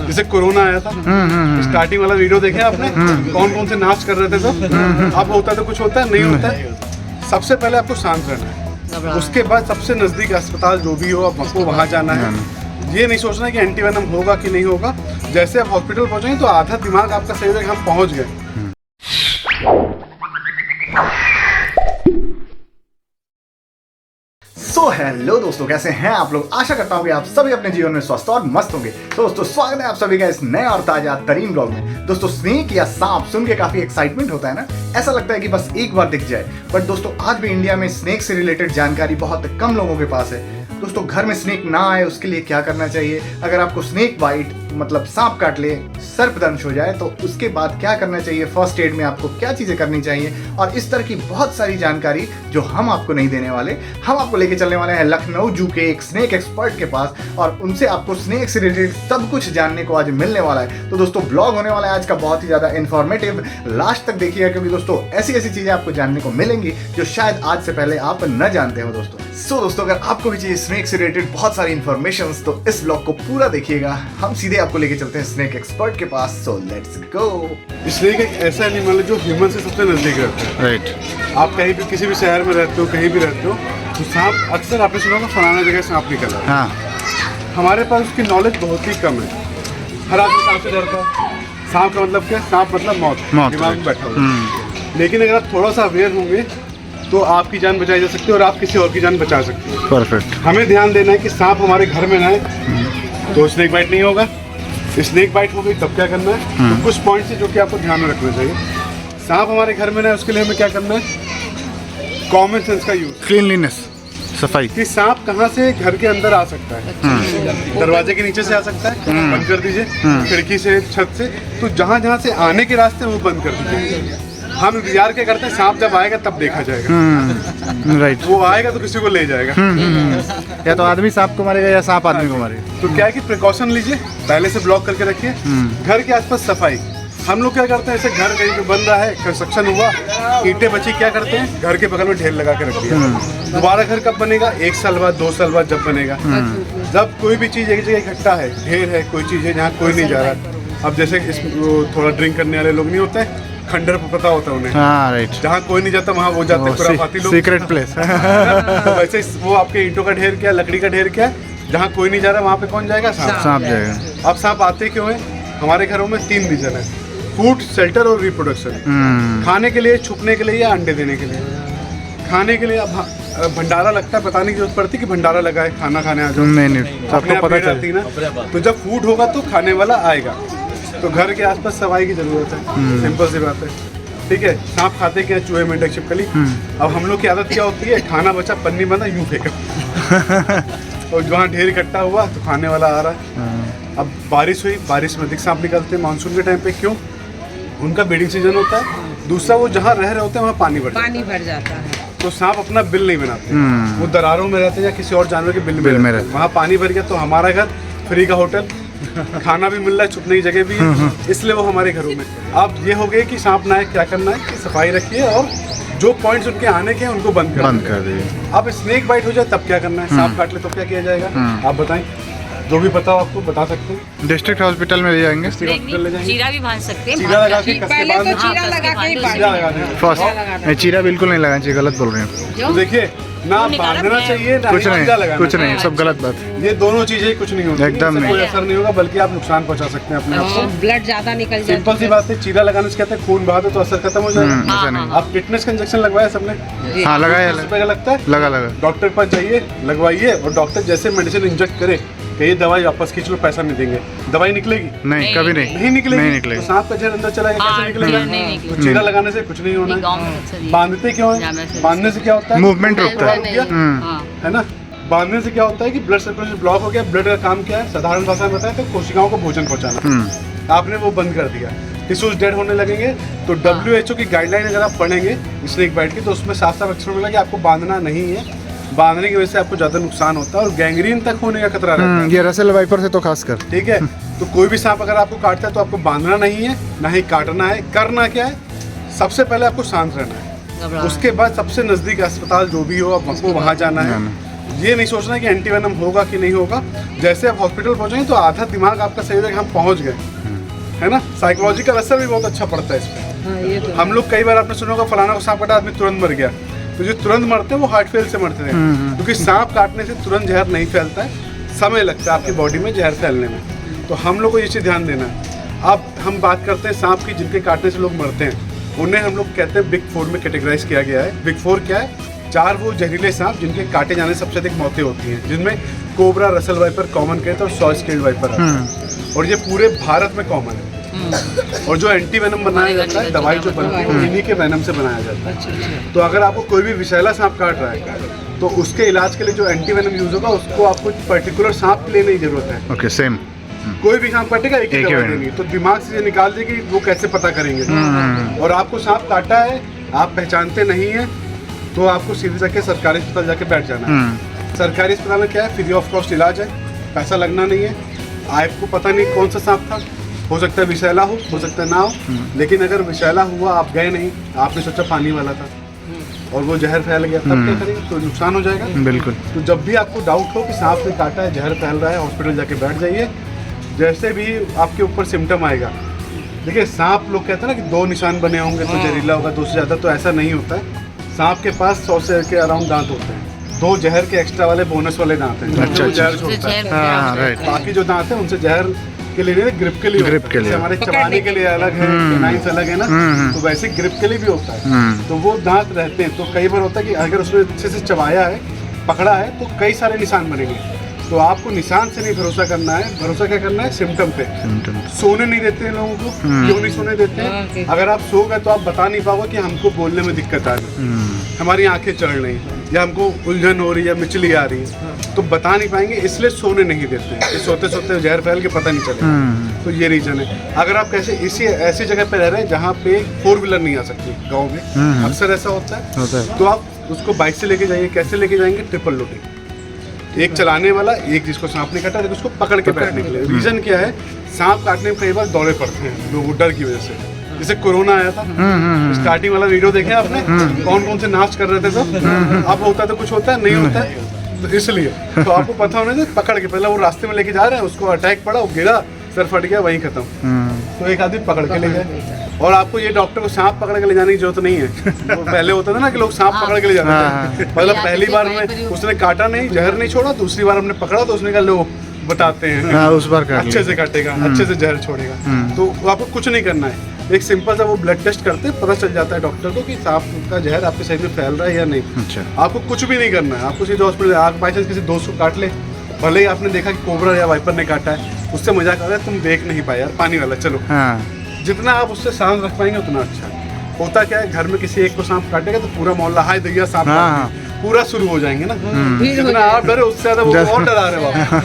जैसे कोरोना आया था, स्टार्टिंग वाला वीडियो देखे आपने, कौन कौन से नाच कर रहे थे सब। अब होता है तो कुछ होता है, नहीं होता है। सबसे पहले आपको शांत रहना है, उसके बाद सबसे नजदीक अस्पताल जो भी हो आपको वहाँ जाना है। ये नहीं सोचना कि एंटीवेनम होगा कि नहीं होगा। जैसे आप हॉस्पिटल पहुंचेंगे तो आधा दिमाग आपका सही होगा कि हम पहुंच गए। सो हेलो दोस्तों, कैसे हैं आप लोग। आशा करता हूँ कि आप सभी अपने जीवन में स्वस्थ और मस्त होंगे। तो दोस्तों स्वागत है आप सभी का इस नए और ताजा तरीन ब्लॉग में। दोस्तों स्नेक या सांप सुन के काफी एक्साइटमेंट होता है ना, ऐसा लगता है कि बस एक बार दिख जाए। बट दोस्तों आज भी इंडिया में स्नेक से रिलेटेड जानकारी बहुत कम लोगों के पास है। दोस्तों घर में स्नेक ना आए उसके लिए क्या करना चाहिए, अगर आपको स्नेक बाइट मतलब सांप काट ले, सर्पदंश हो जाए तो उसके बाद क्या करना चाहिए, फर्स्ट एड में आपको क्या चीजें करनी चाहिए, और इस तरह की बहुत सारी जानकारी जो हम आपको नहीं देने वाले। हम आपको लेके चलने वाले हैं लखनऊ जू के एक स्नेक एक्सपर्ट के पास, और उनसे आपको स्नेक से रिलेटेड सब कुछ जानने को आज मिलने वाला है। तो दोस्तों ब्लॉग होने वाला है आज का बहुत ही ज्यादा इन्फॉर्मेटिव, लास्ट तक देखिएगा क्योंकि दोस्तों ऐसी ऐसी चीजें आपको जानने को मिलेंगी जो शायद आज से पहले आप न जानते हो दोस्तों। सो दोस्तों अगर आपको भी चाहिए स्नेक से रिलेटेड बहुत सारी इन्फॉर्मेशन तो इस ब्लॉग को पूरा देखिएगा। हम सीधे आपको लेके चलते हैं स्नेक एक्सपर्ट के पास। So let's go. स्नेक एक ऐसा एनिमल है जो ह्यूमन से सबसे नजदीक रहता है। राइट। आप कहीं भी किसी भी शहर में रहते हो, कहीं भी रहते हो, तो सांप अक्सर आपने सुना होगा फलाना जगह सांप निकल रहा है। हाँ। हमारे पास उसकी नॉलेज बहुत ही कम है। हर आदमी सांप से डरता है। सांप का मतलब क्या? सांप मतलब मौत, दिमाग में बैठा हुआ। लेकिन अगर आप थोड़ा सा अवेयर होंगे तो आपकी जान बचाई जा सकती है और आप किसी और की जान बचा सकते हैं। परफेक्ट। हमें ध्यान देना है कि सांप हमारे घर में ना आए तो स्नेक बाइट नहीं होगा। स्नेक बाइट हो गई तब क्या करना है, तो कुछ पॉइंट्स है जो कि आपको ध्यान में रखना चाहिए। सांप हमारे घर में ना आए उसके लिए हमें क्या करना है, कॉमन सेंस का यूज, क्लीनलीनेस, सफाई। कि सांप कहाँ से घर के अंदर आ सकता है। दरवाजे के नीचे से आ सकता है, बंद कर दीजिए। खिड़की से, छत से, तो जहाँ जहाँ से आने के रास्ते वो बंद कर दीजिए। हम इंतजार क्या करते हैं, सांप जब आएगा तब देखा जाएगा। राइट। वो आएगा तो किसी को ले जाएगा। या तो आदमी सांप को मारेगा या सांप आदमी को मारेगा। तो क्या है कि प्रिकॉशन लीजिए, पहले से ब्लॉक करके रखिए। घर के आसपास सफाई। हम लोग क्या करते हैं, ऐसे घर कहीं पे बन रहा है, कंस्ट्रक्शन हुआ, ईंटें बची, क्या करते हैं घर के बगल में ढेर लगा के रख दिया। दोबारा घर कब बनेगा, 1 साल बाद, 2 साल बाद जब बनेगा। जब कोई भी चीज़ एक जगह इकट्ठा है, ढेर है, कोई चीज़ है जहाँ कोई नहीं जा रहा। अब जैसे थोड़ा ड्रिंक करने वाले लोग नहीं होते हैं, खंडर पर पता होता है उन्हें। हाँ राइट। जहाँ कोई नहीं जाता वहाँ वो जाते हैं, खुराफाती लोग। Secret place. वैसे वो आपके ईंटों का ढेर क्या, लकड़ी का ढेर क्या, जहाँ कोई नहीं जा रहा वहाँ पे कौन जाएगा, सांप जाएगा। अब सांप आते क्यों है? हमारे घरों में 3 रीजन है, फूड, शेल्टर और रिप्रोडक्शन। खाने के लिए, छुपने के लिए या अंडे देने के लिए। खाने के लिए अब भंडारा लगता है, बताने की जरूरत पड़ती कि भंडारा लगा है, खाना खाने आ जाओ। नहीं सबको पता चलती ना। तो जब फूड होगा तो खाने वाला आएगा, तो घर के आसपास सफाई की जरूरत है। सिंपल सी बात है, ठीक है। सांप खाते क्या, चूहे, मेंढक, छिपकली। अब हम लोग की आदत क्या होती है, खाना बचा, पन्नी बंधा, यूं फेंका। और जहाँ ढेर इकट्ठा हुआ तो खाने वाला आ रहा है। अब बारिश हुई, बारिश में अधिक सांप निकलते हैं मानसून के टाइम पे। क्यों? उनका ब्रीडिंग सीजन होता है। दूसरा, वो जहाँ रह रहे होते हैं वहाँ पानी भर जाता है, तो सांप अपना बिल नहीं बनाते। वो दरारों में रहते हैं या किसी और जानवर के बिल में रहते हैं। वहाँ पानी भर गया तो हमारा घर फ्री का होटल, खाना भी मिल रहा है, छुपने की जगह भी है, इसलिए वो हमारे घरों में। अब ये हो गए कि सांप ना आए, क्या करना है कि सफाई रखिए और जो पॉइंट्स उनके आने के हैं उनको बंद कर दीजिए। अब स्नेक बाइट हो जाए तब क्या करना है, सांप काट ले तो क्या किया जाएगा, आप बताएं। जो भी पता हो आपको बता सकते हैं। डिस्ट्रिक्ट हॉस्पिटल में ले जाएंगे। चीरा भी बांध सकते हैं। चीरा लगा के पहले तो चीरा लगा के ही फर्स्ट चीरा बिल्कुल नहीं लगाना चाहिए, गलत बोल रहे हैं। तो देखिए ना, बांधना चाहिए ना कुछ नहीं, कुछ नहीं, है। सब गलत बात। ये दोनों चीजें कुछ नहीं होती, एकदम नहीं। कोई असर नहीं होगा, बल्कि आप नुकसान पहुंचा सकते हैं अपने आप को। ब्लड ज्यादा निकल जाता है। सिंपल सी बात है, चीरा लगाने से कहते हैं खून बहा दो तो असर खत्म हो जाएगा। ऐसा नहीं। आप टिटनेस का इंजेक्शन लगवाया सबने? हाँ लगाया, लगता है, लगा। डॉक्टर के पास जाइए, लगवाइए, और डॉक्टर जैसे मेडिसिन इंजेक्ट करे कि ये दवाई वापस खींच लो, पैसा नहीं देंगे, दवाई निकलेगी नहीं, कभी नहीं निकलेगी। तो सांप का जहर अंदर चलाएगा, कैसे निकलेगा? तो चीरा लगाने से कुछ नहीं होना है। बांधते क्यों है? बांधने से क्या होता है, मूवमेंट रुकता है ना। बांधने से क्या होता है कि ब्लड सर्कुलेशन ब्लॉक हो गया। ब्लड का काम क्या है, साधारण भाषा में बताएं तो कोशिकाओं को भोजन पहुंचाना। आपने वो बंद कर दिया, टिश्यूज डेड होने लगेंगे। तो WHO की गाइडलाइन अगर आप पढ़ेंगे स्नेक बाइट की, तो उसमें साफ-साफ अक्षरों में लगा कि आपको बांधना नहीं है। बांधने की वजह से आपको ज्यादा नुकसान होता है और गैंग्रीन तक होने का खतरा रहता है। ये रसेल वाइपर से तो खासकर, ठीक है। तो कोई भी सांप अगर आपको काटता है तो आपको बांधना नहीं है, ना ही काटना है। करना क्या है, सबसे पहले आपको शांत रहना है। उसके बाद सबसे नजदीक अस्पताल जो भी हो आपको वहाँ जाना है। ये नहीं सोचना कि एंटी वेनम होगा कि नहीं होगा। जैसे आप हॉस्पिटल पहुंचेंगे तो आधा दिमाग आपका सही होगा कि हम पहुंच गए, है ना। साइकोलॉजिकल असर भी बहुत अच्छा पड़ता है इसमें। हम लोग कई बार आपने सुना होगा फलाना को सांप काटा आदमी तुरंत मर गया, तो जो तुरंत मरते हैं वो हार्ट फेल से मरते हैं, क्योंकि सांप काटने से तुरंत जहर नहीं फैलता है, समय लगता है आपकी बॉडी में जहर फैलने में। तो हम लोग को ये चीज़ ध्यान देना है। अब हम बात करते हैं सांप की जिनके काटने से लोग मरते हैं, उन्हें हम लोग कहते हैं बिग 4 में कैटेगराइज किया गया है। बिग 4 क्या है? 4 वो जहरीले सांप जिनके काटे जाने से सबसे अधिक मौतें होती हैं, जिनमें कोबरा, रसल वाइपर कॉमन कहते हैं और सॉ स्केल्ड वाइपर आता है, और ये पूरे भारत में कॉमन है। और जो एंटी वेनम बनाया जाता है, दवाई जो बनती है वो इन्हीं के वेनम से बनाया जाता है। तो अगर आपको कोई भी विषैला सांप काट रहा है तो उसके इलाज के लिए जो एंटी वेनम यूज होगा उसको आपको पर्टिकुलर सांप लेने की जरूरत है। ओके, सेम कोई भी सांप काटेगा एक ही दवाई देनी, तो दिमाग से ये निकाल देगी वो कैसे पता करेंगे। और आपको सांप काटा है, आप पहचानते नहीं है, तो आपको सीधे जाके सरकारी अस्पताल जाके बैठ जाना है। सरकारी अस्पताल में क्या है? फ्री ऑफ कॉस्ट इलाज है, पैसा लगना नहीं है। आपको पता नहीं कौन सा सांप था, हो सकता है विषैला हो सकता है ना हो, लेकिन अगर विषैला हुआ, आप गए नहीं, आपने सोचा पानी वाला था और वो जहर फैल गया, तब क्या करेंगे? तो नुकसान हो जाएगा। बिल्कुल। तो जब भी आपको डाउट हो कि सांप ने काटा है, जहर फैल रहा है, हॉस्पिटल जाके बैठ जाइए। जैसे भी आपके ऊपर सिम्टम आएगा, देखिए सांप लोग कहते हैं ना कि 2 निशान बने होंगे तो जहरीला होगा, 2 से ज़्यादा, तो ऐसा नहीं होता है। सांप के पास 100 से के अराउंड दांत होते हैं, 2 जहर के एक्स्ट्रा वाले बोनस वाले दांत हैं, अच्छा, जहर छोड़ता है। हाँ, राइट। बाकी जो दांत हैं उनसे जहर के लिए नहीं, ग्रिप के लिए ग्रिप होता है। के लिए। जैसे हमारे चबाने के लिए अलग है, नाइन्स अलग है ना, तो वैसे ग्रिप के लिए भी होता है। तो वो दांत रहते हैं, तो कई बार होता है कि अगर उसने अच्छे से चबाया है, पकड़ा है, तो कई सारे निशान बनेंगे। तो आपको निशान से नहीं भरोसा करना है, भरोसा क्या करना है? सिम्टम पे। सोने नहीं देते हैं लोगों को, क्यों नहीं सोने देते हैं? अगर आप सो गए तो आप बता नहीं पाओगे कि हमको बोलने में दिक्कत आ रही है, हमारी आंखें चढ़ रही या हमको उलझन हो रही है या मिचली आ रही है, तो बता नहीं पाएंगे, इसलिए सोने नहीं देते हैं कि सोते सोते जहर फैल के पता नहीं चले। तो ये रीजन है। अगर आप कैसे ऐसी जगह पे रह रहे हैं जहाँ पे 4 व्हीलर नहीं आ सकती, गाँव में अक्सर ऐसा होता है, तो आप उसको बाइक से लेके जाइए। कैसे लेके जाएंगे? ट्रिपल लोडिंग, एक चलाने वाला, एक जिसको सांप ने काटा, उसको पकड़ के बैठने के लिए। रीजन क्या है? सांप काटने में कई बार दौड़े पड़ते हैं लोग डर की वजह से। जैसे कोरोना आया था, स्टार्टिंग वाला वीडियो देखे आपने, कौन कौन से नाच कर रहे थे सब। अब होता तो कुछ होता है, नहीं होता है, तो इसलिए तो आपको पता होना चाहिए। पकड़ के, पहले वो रास्ते में लेके जा रहे हैं, उसको अटैक पड़ा, वो गिरा, सर फट गया, वहीं खत्म। तो एक आदमी पकड़ के ले गए। और आपको ये डॉक्टर को सांप पकड़ के ले जाने की जरूरत नहीं है। वो पहले होता था ना कि लोग सांप पकड़ के ले जाते थे, मतलब पहली बार में उसने काटा नहीं, जहर नहीं छोड़ा, दूसरी बार हमने पकड़ा तो उसने कहा लो बताते हैं, उस बार अच्छे से काटेगा, अच्छे से जहर छोड़ेगा। तो आपको कुछ नहीं करना है, एक सिंपल सा वो ब्लड टेस्ट करते हैं, पता चल जाता है डॉक्टर को कि सांप का जहर आपके शरीर में फैल रहा है या नहीं। अच्छा। आपको कुछ भी नहीं करना है, आपको सीधे हॉस्पिटल, आप बाई चांस किसी दोस्त को काट ले, भले ही आपने देखा कि कोबरा या वाइपर ने काटा है, उससे मजाक आ रहा है, तुम देख नहीं पाए यार, पानी वाला, चलो। जितना आप उससे शांत रख पाएंगे उतना अच्छा। होता क्या है, घर में किसी एक को सांप काटेगा तो पूरा मोहल्ला हाय दैया सांप पूरा शुरू हो जाएंगे ना। जितना आप डरे उससे ज्यादा वो और डरा रहे हो।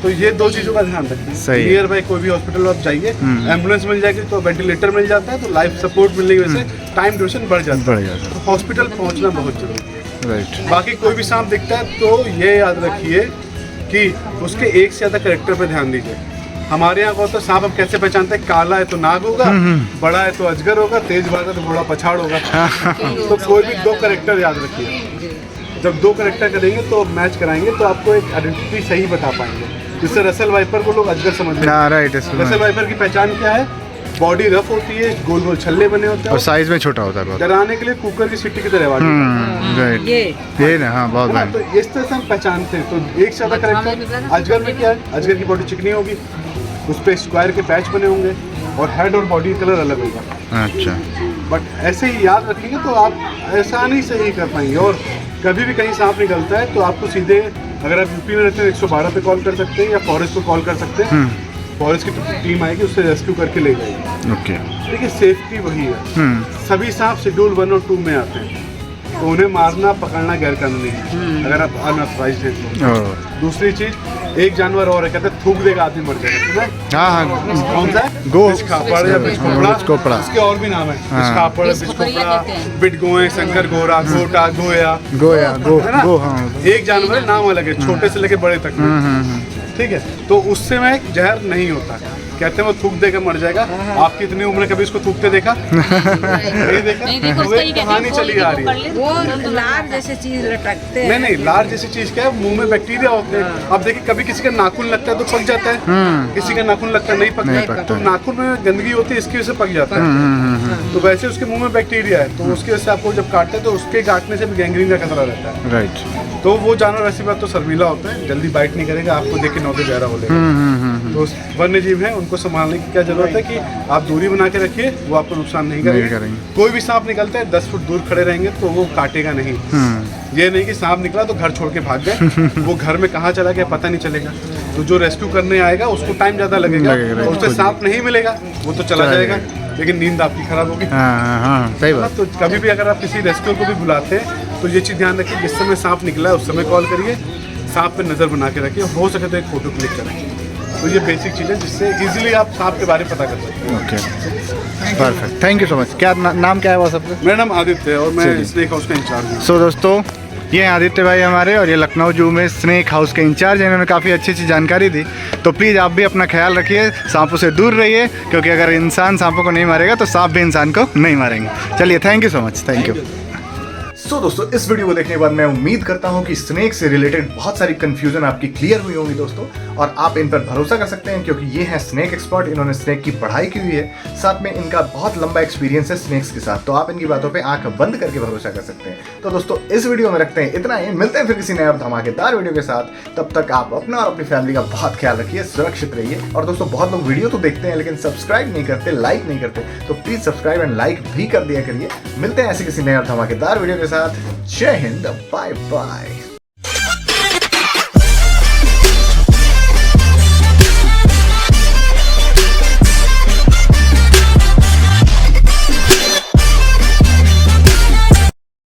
तो ये 2 चीजों का ध्यान रखें। नियर बाई कोई भी हॉस्पिटल आप जाइए, एम्बुलेंस मिल जाएगी तो वेंटिलेटर मिल जाता है, तो लाइफ सपोर्ट मिलने की वजह से टाइम ड्यूरेशन बढ़ जाता है। तो हॉस्पिटल पहुंचना बहुत जरूरी है। राइट। बाकी कोई भी सांप दिखता है तो ये याद रखिए कि उसके एक से ज्यादा कैरेक्टर पे ध्यान दीजिए। हमारे यहाँ तो सांप हम कैसे पहचानते हैं? काला है तो नाग होगा, बड़ा है तो अजगर होगा, तेज भागा तो घोड़ा पछाड़ होगा। तो कोई भी 2 कैरेक्टर याद रखिए। जब 2 कैरेक्टर करेंगे तो मैच कराएंगे तो आपको एक आइडेंटिटी सही बता पाएंगे। जिससे रसल वाइपर को लोग अजगर समझते हैं। रसल वाइपर की पहचान क्या है? बॉडी रफ होती है, गोल गोल छल्ले बने होते हैं और साइज में छोटा होता है। डराने के लिए कुकर की सीटी की तरह आवाज। राइट, ये ना, हाँ, बहुत बढ़िया। तो इस तरह से हम पहचानते हैं। तो एक से ज्यादा कैरेक्टर। अजगर में क्या है? अजगर की बॉडी चिकनी होगी, उस पर स्क्वायर के पैच बने होंगे और हेड और बॉडी कलर अलग होगा। अच्छा। बट ऐसे ही याद रखेंगे तो आप आसानी से ही कर पाएंगे। और कभी भी कहीं सांप निकलता है तो आपको सीधे, अगर आप यूपी में रहते हैं, 112 पे कॉल कर सकते हैं या फॉरेस्ट पे कॉल कर सकते हैं। फॉरेस्ट की टीम आएगी, उससे रेस्क्यू करके ले जाएगी। ओके। देखिए सेफ्टी वही है। सभी सांप शेड्यूल 1 और 2 में आते हैं, तो उन्हें मारना पकड़ना गैर कानूनी है अगर आप अनऑथराइज्ड हैं। दूसरी चीज, एक जानवर और है, कहते हैं थूक देगा आदमी मर जाएगा। हाँ, कौन सा है? बिचखापड़ या बिचकोपड़ा। इसके और भी नाम है, बिचखापड़, बिचकोपड़ा, बिटगोए, शंकर घोड़ा, गोटा, गोया, एक जानवर नाम अलग है, छोटे से लेके बड़े तक। ठीक है, तो उससे में जहर नहीं होता। कहते हैं वो थूक देकर मर जाएगा। आपकी इतनी उम्र कभी इसको थूकते देखा? नहीं देखा। नहीं देखो, तो उसका कहानी चली आ रही है। वो लार जैसे चीज लटकते हैं। नहीं लार जैसी चीज क्या है, मुंह में बैक्टीरिया होते हैं। अब देखिए कभी किसी का नाखून लगता है तो पक जाता है, किसी का नाखून लगता है नहीं पकता। तो नाखून में गंदगी होती है, इसकी वजह से पक जाता है। तो वैसे उसके मुंह में बैक्टीरिया है, तो उसकी वजह से आपको जब काटते हैं तो उसके काटने से भी गैंग्रीन का खतरा रहता है। राइट। तो वो जानवर ऐसी बात तो शर्मीला होता है, जल्दी बाइट नहीं करेगा, आपको देख के नौते गहरा हो लेगा। तो वन्य जीव है, उनको संभालने की क्या जरूरत है कि आप दूरी बना के रखिए, वो आपको नुकसान नहीं करेंगे। कोई भी सांप निकलता है 10 फुट दूर खड़े रहेंगे तो वो काटेगा नहीं। ये नहीं कि सांप निकला तो घर छोड़ के भाग गए, वो घर में कहाँ चला गया पता नहीं चलेगा। तो जो रेस्क्यू करने आएगा उसको टाइम ज्यादा लगेगा, तो उससे सांप नहीं मिलेगा, वो तो चला जाएगा, लेकिन नींद आपकी खराब होगी। सही बात। तो कभी भी अगर आप किसी रेस्क्यू को भी बुलाते हैं तो ये चीज़ ध्यान रखिए, जिस समय सांप निकला है उस समय कॉल करिए, सांप पे नज़र बना के रखिए, हो सके तो एक फोटो क्लिक करें। तो ये बेसिक चीज़ है जिससे इजीली आप सांप के बारे में पता कर सकते हैं। Okay, perfect, thank you so much. क्या नाम क्या है वो सबका? मेरा नाम आदित्य है और मैं स्नेक हाउस का इंचार्ज हूँ। सो दोस्तों, ये हैं आदित्य भाई हमारे, और ये लखनऊ जू में स्नेक हाउस के इंचार्ज हैं। इन्होंने काफ़ी अच्छी अच्छी जानकारी दी। तो प्लीज़ आप भी अपना ख्याल रखिए, सांपों से दूर रहिए, क्योंकि अगर इंसान सांपों को नहीं मारेगा तो सांप भी इंसान को नहीं मारेंगे। चलिए, thank you so much, thank you. So दोस्तों, इस वीडियो को देखने के बाद मैं उम्मीद करता हूं कि स्नेक से रिलेटेड बहुत सारी कंफ्यूजन आपकी क्लियर हुई होंगी दोस्तों, और आप इन पर भरोसा कर सकते हैं क्योंकि ये है स्नेक एक्सपर्ट। इन्होंने स्नेक की पढ़ाई की हुई है, साथ में इनका बहुत लंबा एक्सपीरियंस है स्नेक्स के साथ, तो आप इनकी बातों पे आंख बंद करके भरोसा कर सकते हैं। तो दोस्तों, इस वीडियो में रखते हैं इतना ही, मिलते हैं फिर किसी नए और धमाकेदार वीडियो के साथ। तब तक आप अपना और अपनी फैमिली का बहुत ख्याल रखिए, सुरक्षित रहिए। और दोस्तों, बहुत लोग वीडियो तो देखते हैं लेकिन सब्सक्राइब नहीं करते, लाइक नहीं करते, तो प्लीज सब्सक्राइब एंड लाइक भी कर दिया करिए। मिलते हैं ऐसे किसी नए और धमाकेदार वीडियो के साथ। जय हिंद, बाय बाय।